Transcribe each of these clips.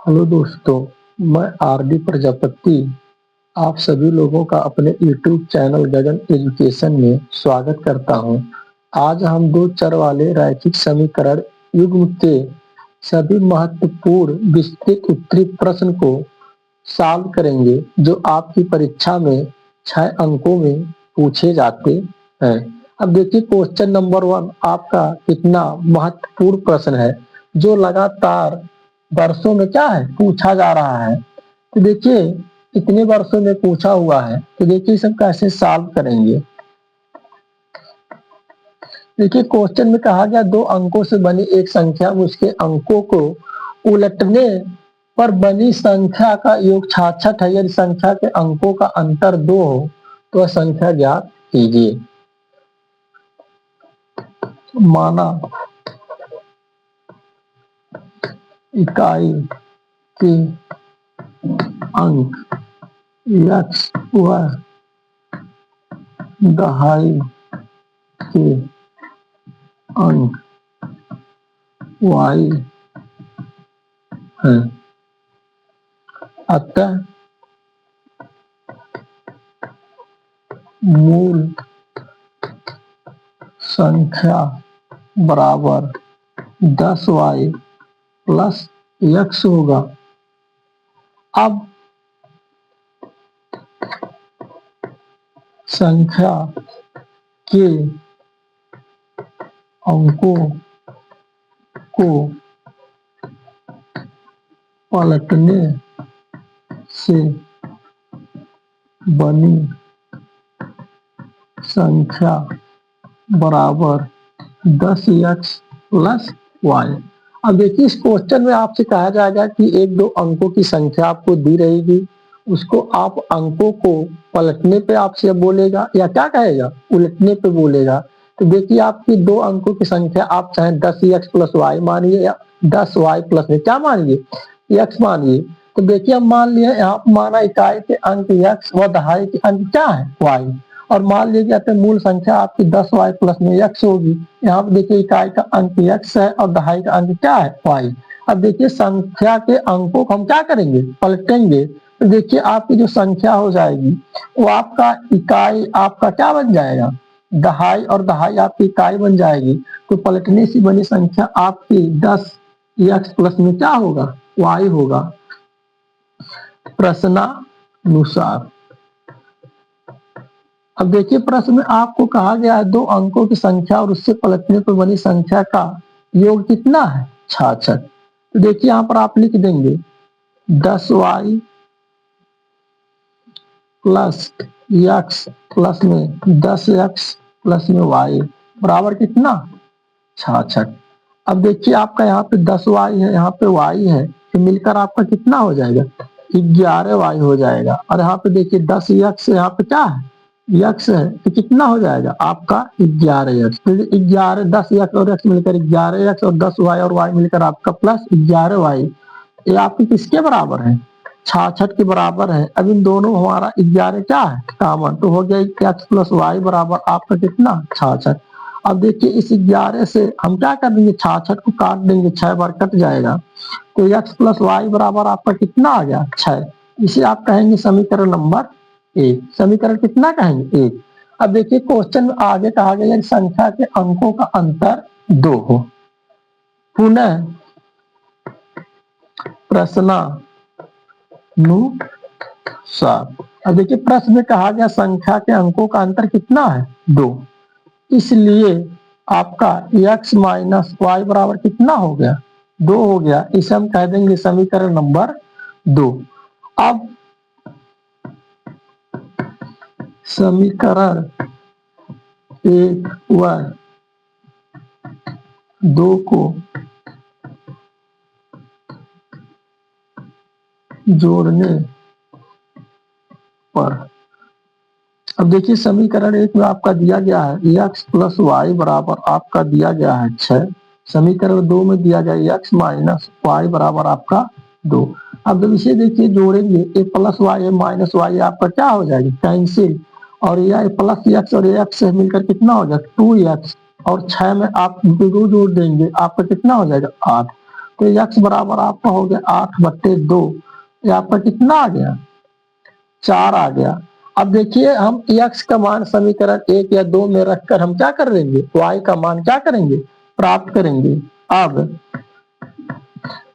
Hello दोस्तों, मैं RD Prajapati आप सभी लोगों का अपने यूट्यूब चैनल गगन एजुकेशन में स्वागत करता हूं। आज हम दो चर वाले रैखिक समीकरण युग्म के सभी महत्वपूर्ण विस्तृत उत्तरी प्रश्न को सॉल्व करेंगे, जो आपकी परीक्षा में 6 अंकों में पूछे जाते हैं। अब देखिए, क्वेश्चन नंबर 1 आपका कितना महत्वपूर्ण प्रश्न है, जो लगातार वर्षों में क्या है पूछा जा रहा है। तो देखिए, इतने वर्षों में पूछा हुआ है, तो देखिए सब कैसे सॉल्व करेंगे। देखिए, क्वेश्चन में कहा गया दो अंकों से बनी एक संख्या में उसके अंकों को उलटने पर बनी संख्या का योग 66 है। यदि संख्या के अंकों का अंतर 2 हो तो वह संख्या ज्ञात कीजिए। माना इकाई के अंक x व दहाई के अंक y है, अतः मूल संख्या बराबर 10y प्लस x होगा। अब संख्या के अंकों को पलटने से बनी संख्या बराबर 10x प्लस y। अब देखिए, इस क्वेश्चन में आपसे कहा जाएगा कि एक दो अंकों की संख्या आपको दी रहेगी, उसको आप अंकों को पलटने पे आपसे बोलेगा या क्या कहेगा, उलटने पे बोलेगा। तो देखिए, आपकी दो अंकों की संख्या आप चाहे 10x प्लस वाई मानिए या 10y प्लस में क्या मानिए x मानिए। तो देखिए, अब मान लिया यहाँ माना इकाई के अंक x व दहाई के अंक क्या है y, और मान लीजिए तो मूल संख्या आपकी 10y प्लस में x होगी। यहाँ पे देखिए इकाई का अंक x है और दहाई का अंक क्या है y। अब देखिए, संख्या के अंकों को हम क्या करेंगे, पलटेंगे। तो देखिए, आपकी जो संख्या हो जाएगी वो आपका इकाई आपका क्या बन जाएगा, दहाई, और दहाई आपकी इकाई बन जाएगी। तो पलटने से बनी संख्या आपकी 10x प्लस में क्या होगा, y होगा प्रश्नानुसार। अब देखिए, प्रश्न में आपको कहा गया है दो अंकों की संख्या और उससे पलटने पर बनी संख्या का योग कितना है, 66। तो देखिए, यहाँ पर आप लिख देंगे 10y प्लस x प्लस में 10x प्लस में y बराबर कितना, 66। अब देखिए, आपका यहाँ पे 10y है, यहाँ पे y है, तो मिलकर आपका कितना हो जाएगा, 11y हो जाएगा। और यहाँ पे देखिए 10x यहाँ पे क्या है, x है, तो कितना हो जाएगा आपका 11x। तो 11 10x और x मिलकर 11x और 10y और y मिलकर आपका प्लस 11y। ये आपके किसके बराबर है, 66 के बराबर है। अब इन दोनों हमारा 11 क्या है कॉमन, तो हो गया x प्लस वाई बराबर आपका कितना, 66। अब देखिए, इस 11 से हम क्या कर देंगे, 66 को काट देंगे, 6 बार कट जाएगा। तो x प्लस वाई बराबर आपका कितना आ गया, 6। इसे आप कहेंगे समीकरण नंबर 1। समीकरण कितना कहेंगे, 1। अब देखिए, क्वेश्चन में आगे कहा गया संख्या के अंकों का अंतर 2 हो। पुनः प्रश्नानुसार। अब देखिए, प्रश्न में कहा गया संख्या के अंकों का अंतर कितना है, 2। इसलिए आपका x माइनस वाई बराबर कितना हो गया, 2 हो गया। इसे हम कह देंगे समीकरण नंबर 2। अब समीकरण 1 व 2 को जोड़ने पर, अब देखिए समीकरण 1 में आपका दिया गया है x प्लस वाई बराबर आपका दिया गया है 6। समीकरण 2 में दिया गया x माइनस वाई बराबर आपका 2। अब जब इसे देखिए जोड़ेंगे, ए प्लस वाई ए माइनस वाई आपका क्या हो जाएगी, कैंसिल, और यह प्लस एक्स और एक्स से मिलकर कितना हो जाएगा, 2x, और 6 में आप 2 जोड़ देंगे, आपका कितना हो जाएगा, 8। तो x बराबर आपका हो गया 8/2। ये आपका कितना आ गया, 4 आ गया। अब देखिए हम x का मान समीकरण 1 या 2 में रखकर हम क्या कर लेंगे, y का मान क्या करेंगे, प्राप्त करेंगे। अब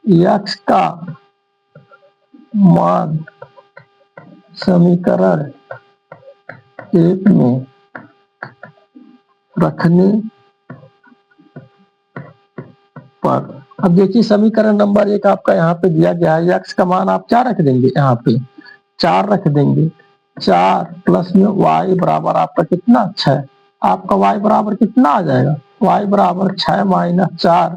x का मान समीकरण 1 में रखने पर, अब देखिए समीकरण नंबर 1 आपका यहाँ पे दिया गया है, x का मान आप क्या रख देंगे, यहाँ पे 4 रख देंगे। 4 प्लस में y बराबर आपका कितना, 6। आपका y बराबर कितना आ जाएगा, y बराबर 6 माइनस 4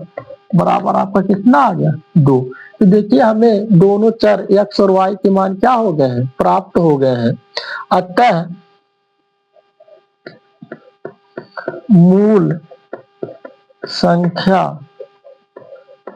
बराबर आपका कितना आ गया, 2। तो देखिए हमें दोनों चर x और y के मान क्या हो गए हैं, प्राप्त हो गए हैं। अतः मूल संख्या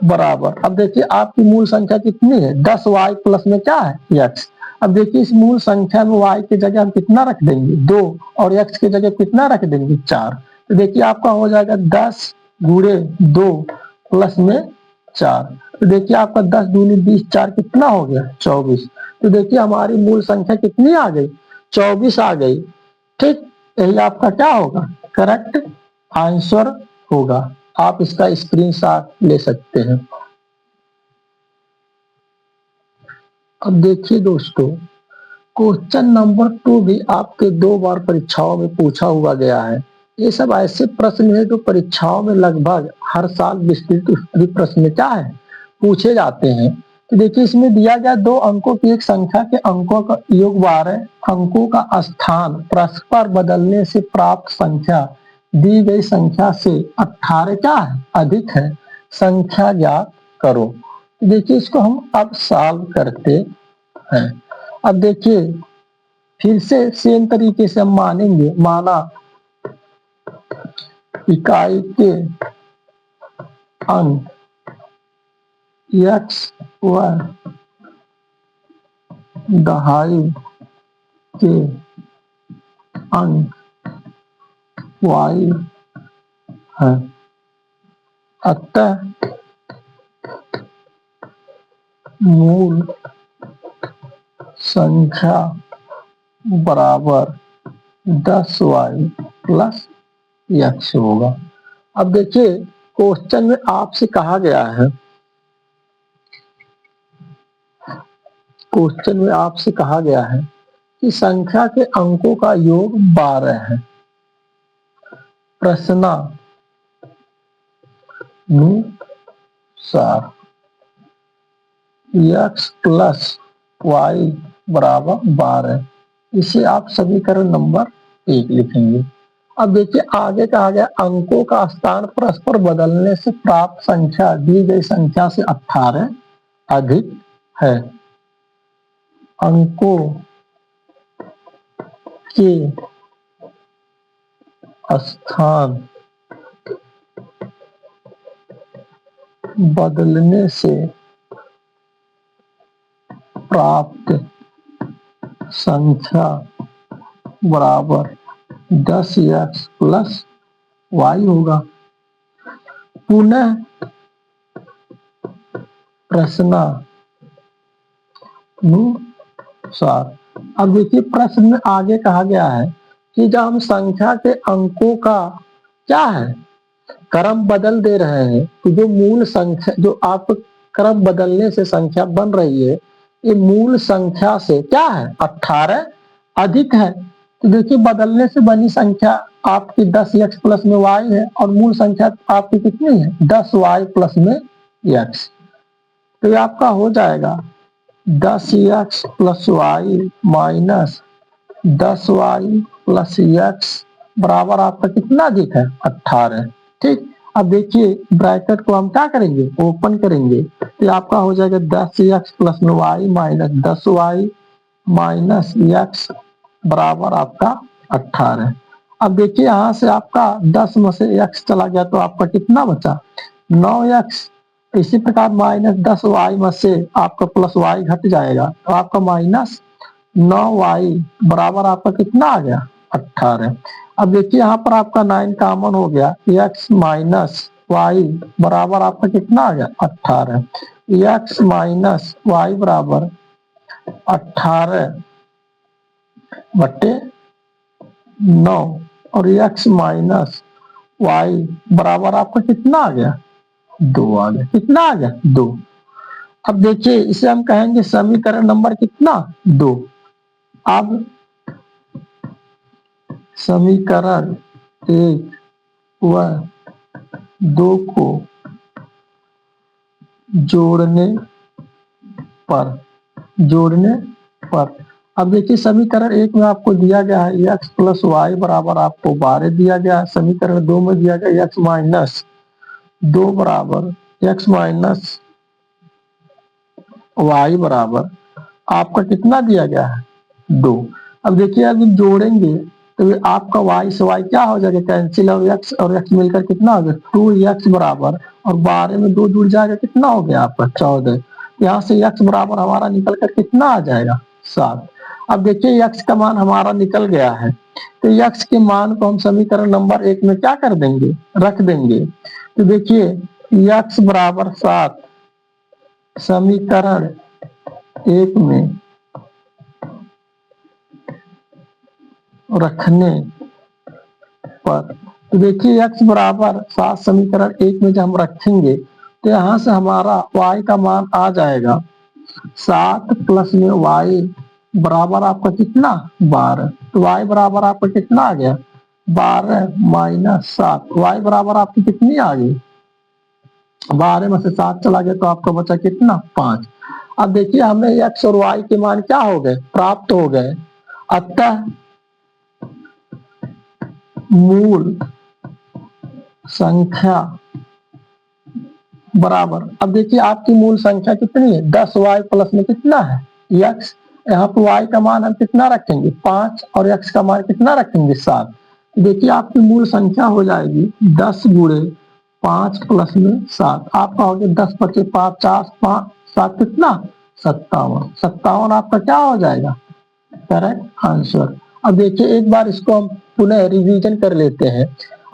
बराबर, अब देखिए आपकी मूल संख्या कितनी है, 10y प्लस में क्या है, x। अब देखिए इस मूल संख्या में y की जगह हम कितना रख देंगे, 2, और x की जगह कितना रख देंगे, 4। तो देखिए आपका हो जाएगा 10 गुणे 2 प्लस में 4। तो देखिए आपका 10 दूनी 20, 4 कितना हो गया, 24। तो देखिए हमारी मूल संख्या कितनी आ गई, 24 आ गई। ठीक, यही आपका क्या होगा, करेक्ट आंसर होगा। आप इसका स्क्रीनशॉट ले सकते हैं। अब देखिए दोस्तों, क्वेश्चन नंबर 2 भी आपके 2 बार परीक्षाओं में पूछा हुआ गया है। ये सब ऐसे प्रश्न है जो परीक्षाओं में लगभग हर साल विस्तृत उत्तरीय प्रश्न क्या है, पूछे जाते हैं। तो देखिए इसमें दिया गया 2 अंकों की एक संख्या के अंकों का योग 12 अंकों का स्थान परस्पर बदलने से प्राप्त संख्या दी गई संख्या से 18 क्या है, अधिक है, संख्या ज्ञात करो। देखिए इसको हम अब सॉल्व करते हैं। अब देखिए फिर से सेम तरीके से हम मानेंगे, माना इकाई के अंक x व दहाई के अंक y है। अतः मूल संख्या बराबर 10y प्लस x होगा। अब देखिए क्वेश्चन में आपसे कहा गया है, क्वेश्चन में आपसे कहा गया है कि संख्या के अंकों का योग 12 है। प्रश्नानुसार x प्लस y बराबर 12, इसे आप समीकरण नंबर 1 लिखेंगे। अब देखिए आगे कहा गया अंकों का स्थान परस्पर बदलने से प्राप्त संख्या दी गई संख्या से 18 अधिक है। अंकों के स्थान बदलने से प्राप्त संख्या बराबर 10x प्लस y होगा। पुनः प्रश्नानुसार, अब देखिए प्रश्न में आगे कहा गया है कि जब हम संख्या के अंकों का क्या है, क्रम बदल दे रहे हैं, तो जो मूल संख्या, जो आप क्रम बदलने से संख्या बन रही है, ये मूल संख्या से क्या है, 18 अधिक है। तो देखिए बदलने से बनी संख्या आपकी 10x प्लस में y है, और मूल संख्या आपकी कितनी है, 10y प्लस में x। तो ये आपका हो जाएगा 10x plus y minus 10y plus x बराबर आपका कितना अधिक है, 18। ठीक, अब देखिए ब्रैकेट को हम क्या करेंगे, ओपन करेंगे, तो आपका हो जाएगा 10x प्लस में y minus 10y minus x बराबर आपका 18। अब देखिए यहाँ से आपका 10 में से x चला गया तो आपका कितना बचा, 9x। इसी प्रकार माइनस 10y में से आपका प्लस y घट जाएगा, तो आपका माइनस 9y बराबर आपका कितना आ गया, 18। अब देखिए यहाँ पर आपका 9 कॉमन हो गया, x माइनस वाई बराबर आपका कितना आ गया 18। एक्स माइनस वाई बराबर 18 बट्टे 9 और एक्स माइनस वाई बराबर आपका कितना आ गया 2 आ गया। कितना आ गया 2। अब देखिए इसे हम कहेंगे समीकरण नंबर कितना 2। अब समीकरण 1 व 2 को जोड़ने पर अब देखिए समीकरण 1 में आपको दिया गया है एक्स प्लस वाई बराबर आपको 12 दिया गया है। समीकरण 2 में दिया गया एक्स माइनस 2 बराबर एक्स माइनस वाई बराबर आपका कितना दिया गया है 2। अब देखिए अभी जोड़ेंगे तो ये आपका वाई से वाई क्या हो जाएगा कैंसिल और एक्स मिलकर कितना हो गया 2x बराबर और 12 में 2 जुड़ जाएगा कितना हो गया आपका 14। यहाँ से x बराबर हमारा निकल कर कितना आ जाएगा 7। अब देखिए x का मान हमारा निकल गया है तो x के मान को हम समीकरण नंबर 1 में क्या कर देंगे रख देंगे। तो देखिए x बराबर 7 समीकरण 1 में रखने पर तो देखिए x बराबर 7 समीकरण 1 में जब हम रखेंगे तो यहाँ से हमारा y का मान आ जाएगा 7 प्लस में y बराबर आपका कितना 12। तो y बराबर आपका कितना आ गया 12 माइनस 7 y बराबर आपकी कितनी आ गई 12 में से 7 चला गया तो आपका बचा कितना 5। अब देखिए हमें x और y के मान क्या हो गए प्राप्त हो गए। अतः मूल संख्या बराबर अब देखिए आपकी मूल संख्या कितनी है 10y प्लस में कितना है x। यहाँ पे y का मान हम कितना रखेंगे 5 और x का मान कितना रखेंगे 7। देखिए आपकी मूल संख्या हो जाएगी 10 गुणे 5 प्लस में 7 आपका हो गया 10 बचे 5 4 5 7 कितना 57। 57 आपका क्या हो जाएगा करेक्ट आंसर। अब देखिए एक बार इसको हम पुनः रिवीजन कर लेते हैं।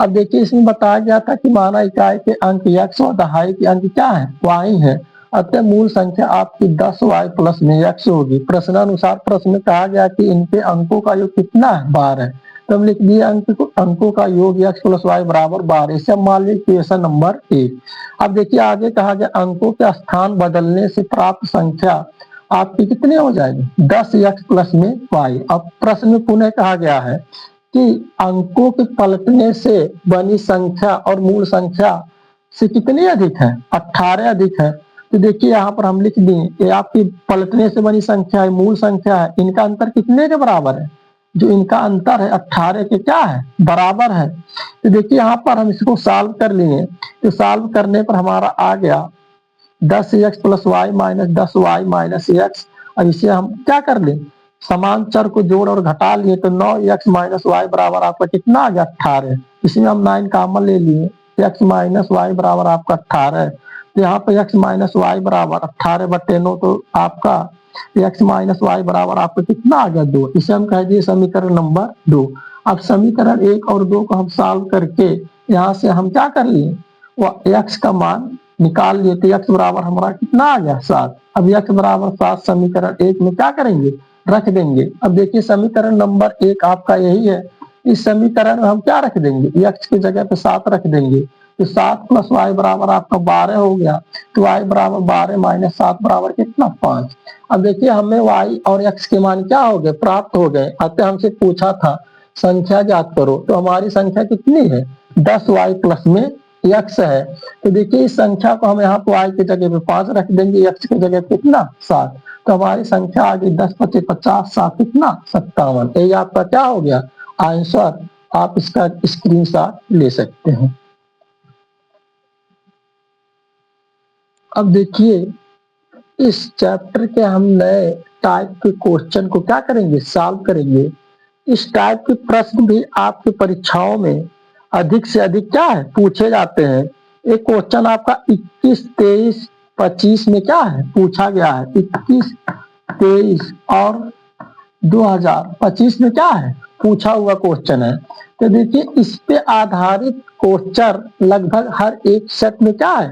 अब देखिए इसमें बताया गया था कि माना इकाई के अंक x और दहाई के अंक क्या है y है। अतः मूल संख्या आपकी 10y प्लस में x होगी। प्रश्नानुसार प्रश्न में कहा गया कि इनके अंकों का योग कितना है 12। तो हम लिख दिए अंकों का योग x प्लस वाई बराबर 12। इसे हम मान लीजिए क्वेश्चन नंबर 1। अब देखिए आगे कहा गया अंकों के स्थान बदलने से प्राप्त संख्या आपकी कितनी हो जाएगी 10x प्लस में y। अब प्रश्न में पुनः कहा गया है कि अंकों के पलटने से बनी संख्या और मूल संख्या से कितनी अधिक है 18 अधिक है। तो देखिए यहाँ पर हम लिख दिए ये आपकी पलटने से बनी संख्या है मूल संख्या है इनका अंतर कितने के बराबर है जो इनका अंतर है 18 के क्या है बराबर है। तो देखिए यहाँ पर हम इसको सॉल्व कर लिए तो सॉल्व करने पर हमारा आ गया 10x plus y minus 10y minus x. अब इसे हम क्या कर लें समान चर को जोड़ और घटा लिए तो 9x माइनस वाई बराबर आपका कितना आ गया 18। इसमें हम 9 कॉमन ले लिए x माइनस वाई बराबर आपका 18। तो यहाँ पे x माइनस वाई बराबर 18 बट्टे 9 तो आपका x माइनस वाई बराबर आपका कितना आ गया 2। इसे हम कह दिए समीकरण नंबर 2। अब समीकरण 1 और 2 को हम सॉल्व करके यहाँ से हम क्या कर लिए वो x का मान निकाल लिए तो x बराबर हमारा कितना आ गया 7। अब x बराबर 7 समीकरण 1 में क्या करेंगे रख देंगे। अब देखिए समीकरण नंबर 1 आपका यही है। इस समीकरण में हम क्या रख देंगे x की जगह पे 7 रख देंगे तो 7 प्लस वाई बराबर आपका 12 हो गया। तो y बराबर 12 माइनस 7 बराबर कितना 5। अब देखिए हमें y और x के मान क्या हो गए प्राप्त हो गए। अतः हमसे पूछा था संख्या ज्ञात करो तो हमारी संख्या कितनी है 10y प्लस में x है। तो देखिए इस संख्या को हम यहाँ पर y की जगह पे 5 रख देंगे x की जगह पे कितना 7। तो हमारी संख्या आ गई 10 पचे 50 7 कितना 57। यही आपका क्या हो गया आंसर। आप इसका स्क्रीनशॉट ले सकते हैं। अब देखिए इस चैप्टर के हम नए टाइप के क्वेश्चन को क्या करेंगे सॉल्व करेंगे। इस टाइप के प्रश्न भी आपकी परीक्षाओं में अधिक से अधिक क्या है पूछे जाते हैं। एक क्वेश्चन आपका 21 23 25 में क्या है पूछा गया है 21 23 और 2025 में क्या है पूछा हुआ क्वेश्चन है। तो देखिए इस पे आधारित क्वेश्चन लगभग हर एक सेट में क्या है,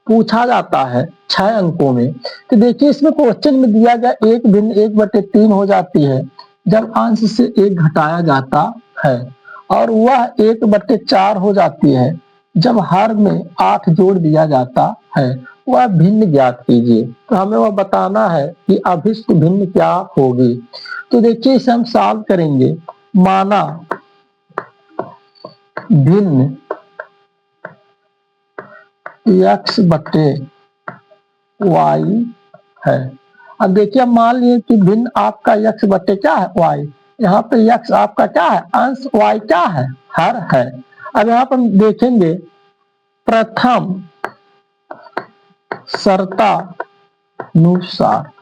पूछा जाता है 6 अंकों में। तो देखिए इसमें क्वेश्चन में दिया गया एक भिन्न 1/3 हो जाती है जब अंश से 1 घटाया जाता है, और वह 1/4 हो जाती है जब हर में 8 जोड़ दिया जाता है। वह भिन्न ज्ञात कीजिए। तो हमें वह बताना है कि अभिष्ट भिन्न क्या होगी। तो देखिए इसे हम सॉल्व करेंगे। माना भिन्न x बटे y है। अब देखिए मान लीजिए कि भिन्न आपका x बटे क्या है, y। यहाँ पे x आपका क्या है, अंश, y क्या है, हर है। अब यहाँ पर हम देखेंगे प्रथम शर्तानुसार,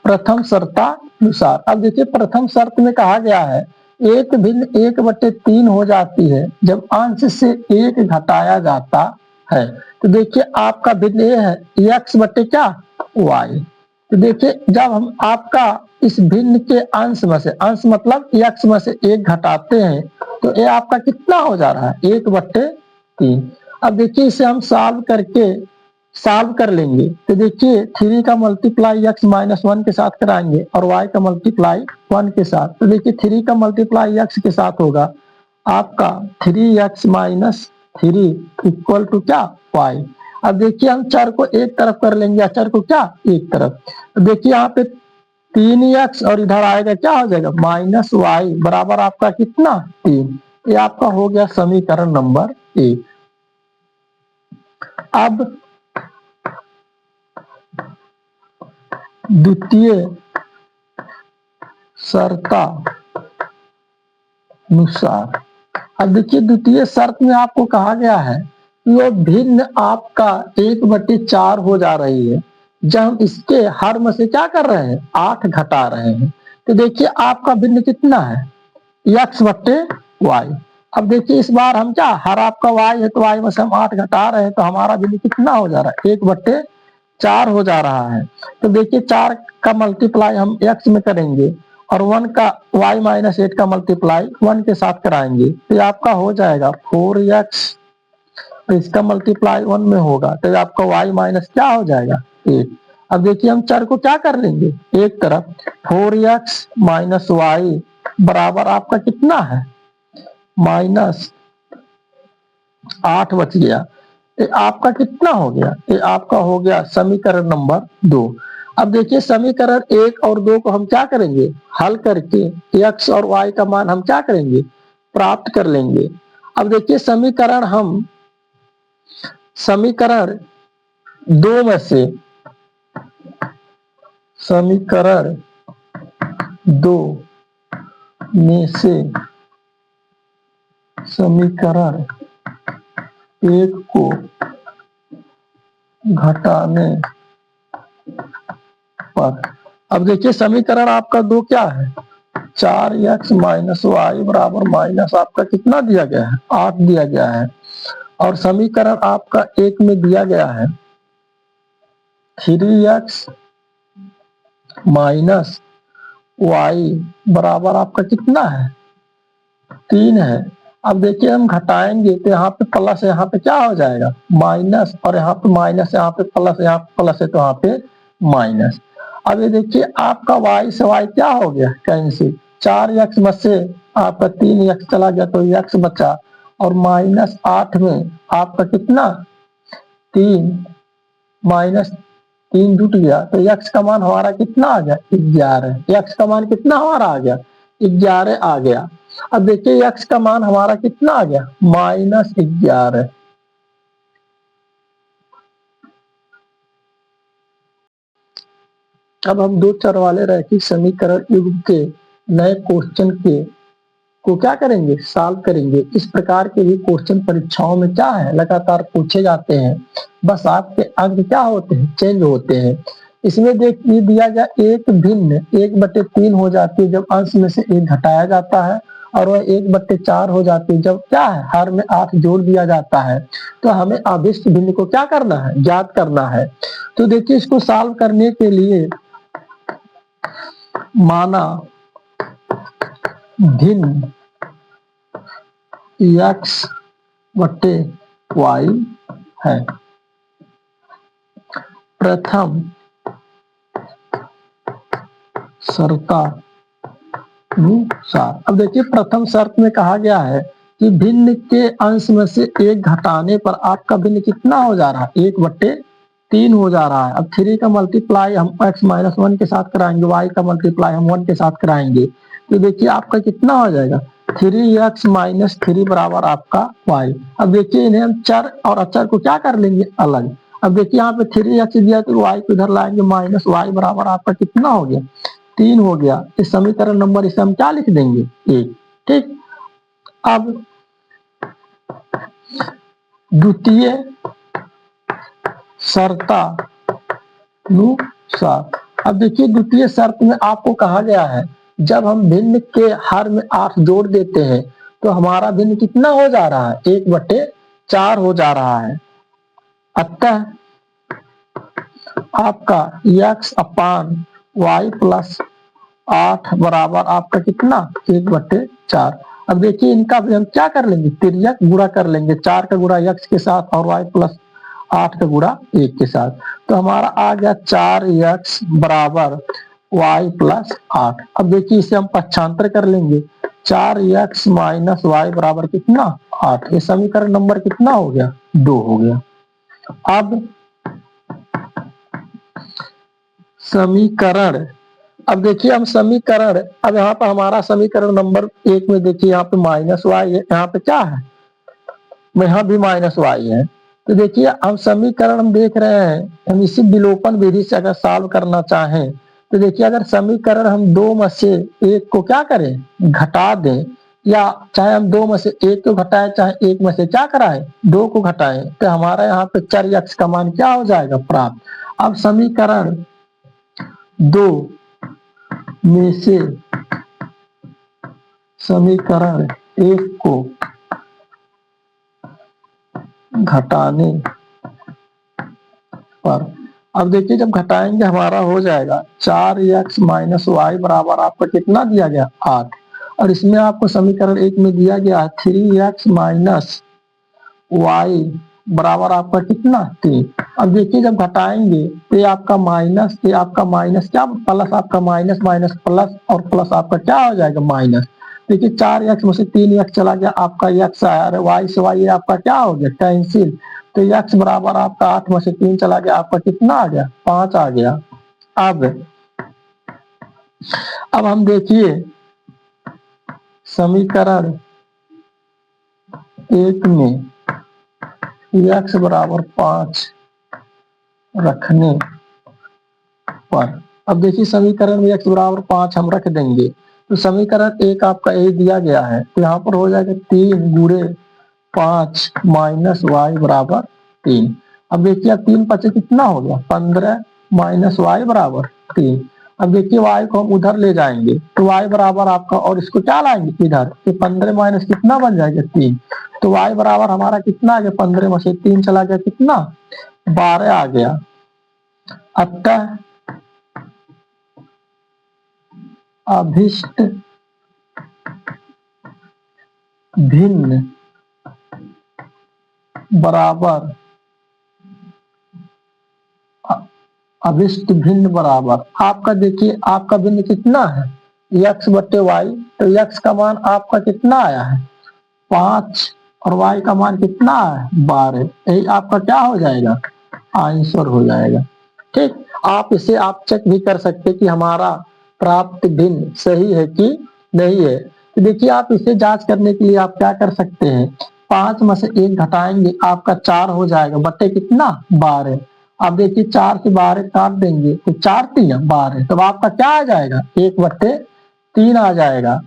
प्रथम शर्तानुसार। अब देखिए प्रथम शर्त में कहा गया है एक भिन्न 1/3 हो जाती है जब अंश से 1 घटाया जाता है। तो देखिए आपका भिन्न ये है x बटे क्या, y। तो देखिए जब हम आपका इस भिन्न के अंश में से, अंश मतलब x में से 1 घटाते हैं तो ये आपका कितना हो जा रहा है, 1/3। अब देखिए इसे हम सॉल्व कर लेंगे। तो देखिए 3 का मल्टीप्लाई x माइनस 1 के साथ कराएंगे और y का मल्टीप्लाई 1 के साथ। तो देखिए 3 का मल्टीप्लाई x के साथ होगा आपका 3x माइनस 3 इक्वल टू क्या, y। अब देखिए हम चर को एक तरफ कर लेंगे, अचर को क्या, एक तरफ। तो देखिए यहाँ पे 3x और इधर आएगा क्या हो जाएगा, माइनस y बराबर आपका कितना, 3। ये आपका हो गया समीकरण नंबर 1। अब द्वितीय शर्तानुसार। अब देखिए द्वितीय शर्त में आपको कहा गया है कि वो भिन्न आपका 1/4 हो जा रही है जब हम इसके हर में से क्या कर रहे हैं, 8 घटा रहे हैं। तो देखिए आपका भिन्न कितना है, x बटे y। अब देखिए इस बार हम क्या, हर आपका y है तो y में से हम 8 घटा रहे हैं तो हमारा भिन्न कितना हो जा रहा है, 1/4 हो जा रहा है। तो देखिए 4 का मल्टीप्लाई हम x में करेंगे और 1 का y माइनस 8 का मल्टीप्लाई 1 के साथ कराएंगे तो ये आपका हो जाएगा 4x। तो इसका मल्टीप्लाई 1 में होगा तो आपका y माइनस क्या हो जाएगा, 8। अब देखिए हम चर को क्या कर लेंगे एक तरफ, 4x माइनस y बराबर आपका कितना है, माइनस 8 बच गया। ये आपका कितना हो गया, ये आपका हो गया समीकरण नंबर 2। अब देखिए समीकरण 1 और 2 को हम क्या करेंगे, हल करके x और y का मान हम क्या करेंगे, प्राप्त कर लेंगे। अब देखिए समीकरण 2 में से, समीकरण 2 में से समीकरण 1 को घटाने पर, अब देखिए समीकरण आपका 2 क्या है, 4x माइनस वाई बराबर माइनस आपका कितना दिया गया है, 8 दिया गया है। और समीकरण आपका 1 में दिया गया है 3x माइनस वाई बराबर आपका कितना है, 3 है। अब देखिए हम घटाएंगे तो यहाँ पे प्लस, यहाँ पे क्या हो जाएगा माइनस, और यहाँ पे माइनस, यहाँ पे प्लस, यहाँ पे प्लस है तो यहाँ पे माइनस। अब ये देखिए आपका y से y क्या हो गया, कैंसिल। 4x में से आपका 3x चला गया तो x बचा, और माइनस 8 में आपका कितना 3 माइनस 3 जुट गया तो x का मान हमारा कितना आ गया, 11। x का मान कितना हमारा आ गया, 11 आ गया। अब देखिए x का मान हमारा कितना आ गया, माइनस 11। अब हम 2 चर वाले रैखिक समीकरण युग्म के नए क्वेश्चन को क्या करेंगे, सॉल्व करेंगे। इस प्रकार के भी क्वेश्चन परीक्षाओं में क्या है, लगातार पूछे जाते हैं, बस आपके अंक क्या होते हैं, चेंज होते हैं। इसमें देखिए दिया गया एक भिन्न 1/3 हो जाती है जब अंश में से 1 घटाया जाता है, और वह 1/4 हो जाती है जब क्या है, हर में 8 जोड़ दिया जाता है। तो हमें अभिष्ट भिन्न को क्या करना है, ज्ञात करना है। तो देखिए इसको सॉल्व करने के लिए माना भिन्न एक्स बटे वाई है। प्रथम शर्तानुसार। अब देखिए प्रथम शर्त में कहा गया है कि भिन्न के अंश में से एक घटाने पर आपका भिन्न कितना हो जा रहा है, 1/3 हो जा रहा है। अब 3 का मल्टीप्लाई हम x माइनस 1 के साथ कराएंगे, y का मल्टीप्लाई हम 1 के साथ कराएंगे, तो देखिए आपका कितना हो जाएगा, 3x माइनस 3 बराबर आपका y। अब देखिए इन्हें हम चर और अचर को क्या कर लेंगे, अलग। अब देखिए यहाँ पे 3x दिया तो y को इधर लाएंगे, माइनस y बराबर आपका कितना हो गया, 3 हो गया। इस समीकरण नंबर इसे हम क्या लिख देंगे, 1। ठीक। अब द्वितीय शर्तानुसार। अब देखिए द्वितीय शर्त में आपको कहा गया है जब हम भिन्न के हर में 8 जोड़ देते हैं तो हमारा भिन्न कितना हो जा रहा है, 1/4 हो जा रहा है। अतः आपका x अपान y प्लस 8 बराबर आपका कितना, 1/4। अब देखिए इनका भी हम क्या कर लेंगे, तिर्यक गुणा कर लेंगे, 4 का गुणा x के साथ और y प्लस 8 का गुणा 1 के साथ, तो हमारा आ गया 4x बराबर y प्लस 8। अब देखिए इसे हम पक्षांतर कर लेंगे, 4x माइनस y बराबर कितना, 8। ये समीकरण नंबर कितना हो गया, 2 हो गया। अब समीकरण, अब देखिए हम समीकरण, अब यहाँ पर हमारा समीकरण नंबर 1 में देखिए यहाँ पे माइनस वाई है, यहाँ पे क्या है, यहाँ भी माइनस वाई है। तो देखिए हम समीकरण हम देख रहे हैं, हम इसी विलोपन विधि से अगर सॉल्व करना चाहें तो देखिए अगर समीकरण हम 2 में से 1 को क्या करें, घटा दें, या चाहे हम 2 में से 1 को घटाएं, चाहे 1 में से क्या कराएं, 2 को घटाएं, तो हमारा यहाँ पे चर x का मान क्या हो जाएगा, प्राप्त। अब समीकरण 2 में से समीकरण 1 को घटाने पर, अब देखिए जब घटाएंगे हमारा हो जाएगा 4x माइनस वाई बराबर आपका कितना दिया गया, 8। और इसमें आपको समीकरण 1 में दिया गया है 3x माइनस वाई बराबर आपका कितना, 3। अब देखिए जब घटाएंगे तो ये आपका माइनस, ये आपका माइनस क्या, प्लस आपका माइनस माइनस प्लस, और प्लस आपका क्या हो जाएगा, माइनस। देखिए 4x में से 3x चला गया, आपका x आया, अरे y से y आपका क्या हो गया, कैंसिल। तो x बराबर आपका 8 में से 3 चला गया, आपका कितना आ गया, 5 आ गया। अब हम देखिए समीकरण 1 में x बराबर 5 रखने पर, अब देखिए समीकरण में x बराबर 5 हम रख देंगे तो समीकरण 1 आपका यही दिया गया है, तो यहाँ पर हो जाएगा 3 गुणे 5 माइनस वाई बराबर 3। अब देखिए अब 3 5 कितना हो गया, 15 माइनस वाई बराबर 3। अब देखिए y को हम उधर ले जाएंगे तो y बराबर आपका, और इसको क्या लाएंगे इधर, तो 15 माइनस कितना बन जाएगा, 3। तो y बराबर हमारा कितना आ गया, 15 में से 3 चला गया, कितना, 12 आ गया। अतः अभिष्ट भिन्न बराबर, अभिष्ट भिन्न बराबर आपका, देखिए आपका भिन्न कितना है, x बटे वाई, तो x का मान आपका कितना आया है, 5, और y का मान कितना है, 12। यही आपका क्या हो जाएगा, आंसर हो जाएगा। ठीक, आप इसे आप चेक भी कर सकते कि हमारा प्राप्त भिन्न सही है कि नहीं है। तो देखिए आप इसे जांच करने के लिए आप क्या कर सकते हैं, 5 में से 1 घटाएंगे, आपका 4 हो जाएगा, बटे कितना, 12। अब देखिए 4 से 12 काट देंगे तो 4 3 12, तब आपका क्या आ जाएगा, 1/3 आ जाएगा।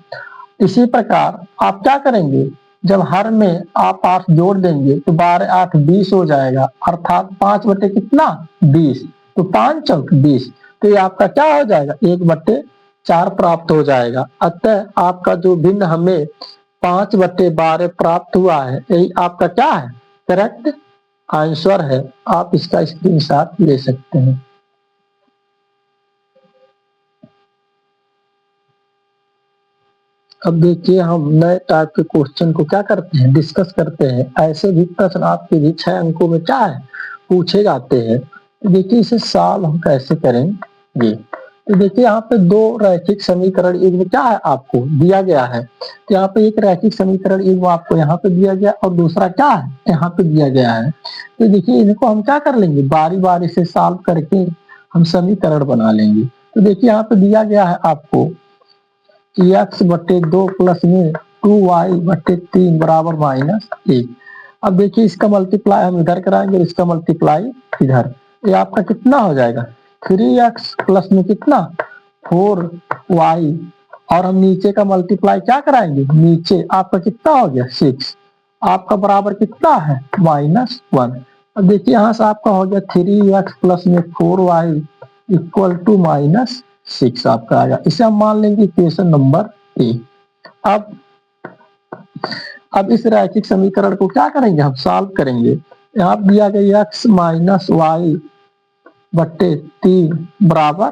इसी प्रकार आप क्या करेंगे, जब हर में आप 8 जोड़ देंगे तो 12 8 20 हो जाएगा, अर्थात 5 बटे कितना, 20, तो 5 चौक 20, तो ये आपका क्या हो जाएगा, 1/4 प्राप्त हो जाएगा। अतः आपका जो भिन्न हमें 5/12 प्राप्त हुआ है, यही आपका क्या है, करेक्ट आंसर है। आप इसका स्क्रीनशॉट ले सकते हैं। अब देखिए हम नए टाइप के क्वेश्चन को क्या करते हैं, डिस्कस करते हैं। ऐसे भी प्रश्न आपके भी 6 अंकों में क्या है, पूछे जाते हैं। तो देखिए इसे सॉल्व हम कैसे करेंगे। तो देखिए यहाँ पे दो रैखिक समीकरण युग्म क्या है आपको दिया गया है। तो यहाँ पे एक रैखिक समीकरण युग्म आपको यहाँ पे दिया गया और दूसरा क्या है यहाँ पे दिया गया है। तो देखिए इनको हम क्या कर लेंगे, बारी बारी से सॉल्व करके हम समीकरण बना लेंगे। तो देखिए यहाँ पे दिया गया है आपको एक्स बटे 2 प्लस में 2y/3 बराबर -1। अब देखिए इसका मल्टीप्लाई हम इधर कराएंगे, इसका मल्टीप्लाई इधर। ये आपका कितना हो जाएगा 3x प्लस में कितना 4y, और हम नीचे का मल्टीप्लाई क्या कराएंगे, नीचे आपका कितना हो गया 6, आपका बराबर कितना है -1। अब देखिए यहाँ से आपका हो गया 3x प्लस में 4y इक्वल टू -6 आपका आएगा। इसे हम मान लेंगे इक्वेशन नंबर ए। अब इस रैखिक समीकरण को क्या करेंगे, हम सॉल्व करेंगे। यहाँ दिया गया x माइनस वाई बट्टे 3 बराबर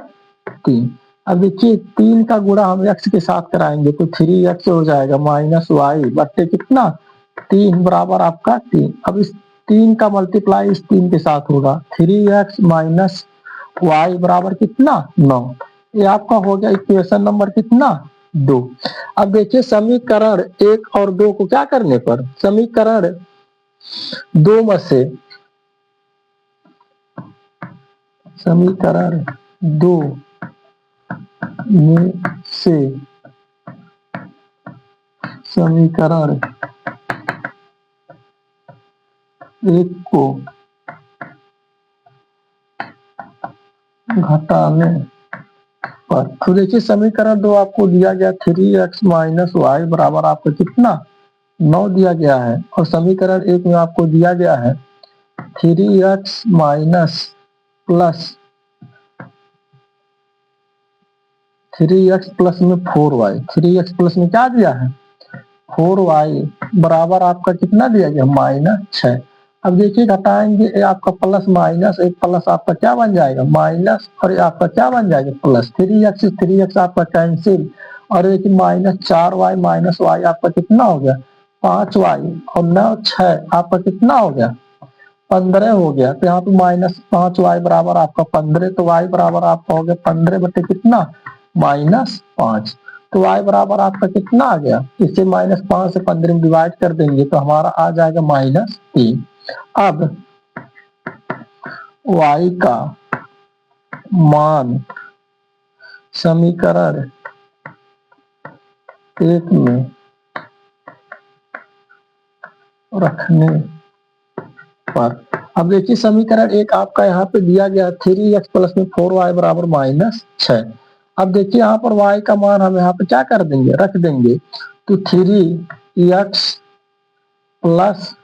3। अब देखिए 3 का गुणा हम x के साथ कराएंगे तो 3x हो जाएगा माइनस वाई बट्टे कितना 3 बराबर आपका 3। अब इस 3 का मल्टीप्लाई इस 3 के साथ होगा 3x माइनस वाई बराबर कितना 9। ये आपका हो गया इक्वेशन नंबर कितना 2। अब देखिए समीकरण 1 और 2 को क्या करने पर, समीकरण 2 में से समीकरण 2 में से समीकरण 1 को घटाने पर, तो देखिए समीकरण 2 आपको दिया गया 3x माइनस वाई बराबर आपको कितना 9 दिया गया है, और समीकरण 1 में आपको दिया गया है 3x minus plus 3x plus में 4y, 3x प्लस में क्या दिया है 4y बराबर आपका कितना दिया गया -6। अब देखिए घटाएंगे, ये आपका प्लस माइनस, एक प्लस आपका क्या बन जाएगा माइनस, और ये आपका क्या बन जाएगा प्लस, 3x आपका कैंसिल, और एक -4y माइनस वाई आपका कितना हो गया 5y, और 9 6 आपका कितना हो गया 15 हो गया। तो यहाँ पे -5y बराबर आपका 15, तो y बराबर आपका हो गया 15 बटे कितना -5। तो y बराबर आपका कितना आ गया, इसे -5 से 15 में डिवाइड कर देंगे तो हमारा आ जाएगा -3। अब y का मान समीकरण 1 में रखने पर, अब देखिए समीकरण 1 आपका यहाँ पे दिया गया 3x प्लस में 4y बराबर -6। अब देखिए यहाँ पर y का मान हम यहाँ पे क्या कर देंगे, रख देंगे। तो 3x प्लस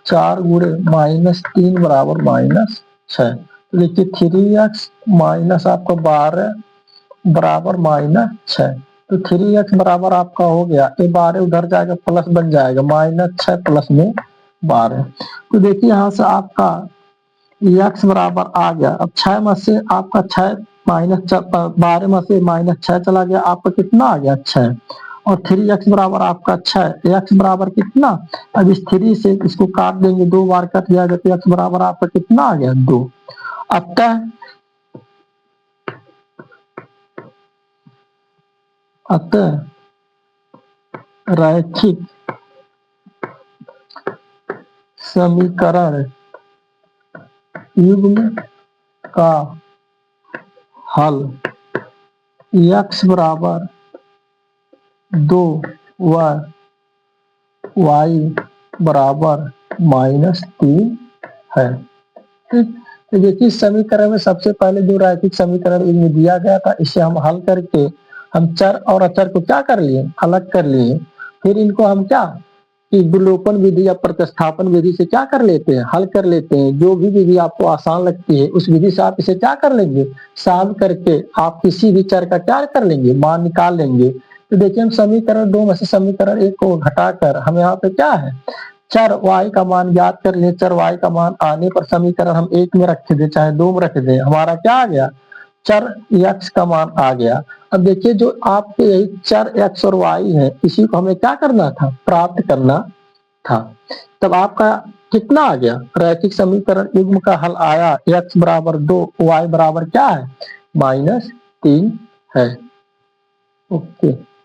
4 गुणे -3 बराबर -6। तो देखिए 3x माइनस आपका 12 बराबर -6। तो 3x बराबर आपका हो गया, ये 12 उधर जाएगा प्लस बन जाएगा -6 प्लस में 12। तो देखिए यहाँ से आपका x बराबर आ गया। अब 6 में से आपका 6 12 में से -6 चला गया, आपका कितना आ गया 6, और 3x बराबर आपका 6, x बराबर कितना, अब इस 3 से इसको काट देंगे, 2 बार कट जाएगा तो x बराबर आपका कितना आ गया 2। अतः रैखिक समीकरण युग्म का हल x बराबर 2 व y बराबर -3 है। ठीक, तो देखिए इस समीकरण में सबसे पहले दो रैखिक समीकरण इनमें दिया गया था, इसे हम हल करके हम चर और अचर को क्या कर लिए, अलग कर लिए। फिर इनको हम क्या कि विलोपन विधि या प्रतिस्थापन विधि से क्या कर लेते हैं, हल कर लेते हैं। जो भी विधि आपको आसान लगती है उस विधि से आप इसे क्या कर लेंगे, सॉल्व करके आप किसी भी चर का क्या कर लेंगे, मान निकाल लेंगे। तो देखिए हम समीकरण 2 में से समीकरण 1 को घटाकर हम यहाँ पे क्या है चर y का मान ज्ञात कर ले। चर y का मान आने पर समीकरण हम 1 में रख दे चाहे 2 में रख दे, हमारा क्या आ गया चर x का मान आ गया। अब देखिए जो आपके यही चर x और y है, इसी को हमें क्या करना था, प्राप्त करना था। तब आपका कितना आ गया, रैखिक समीकरण युग्म का हल आया x बराबर 2, y बराबर क्या है, -3 है। ओके।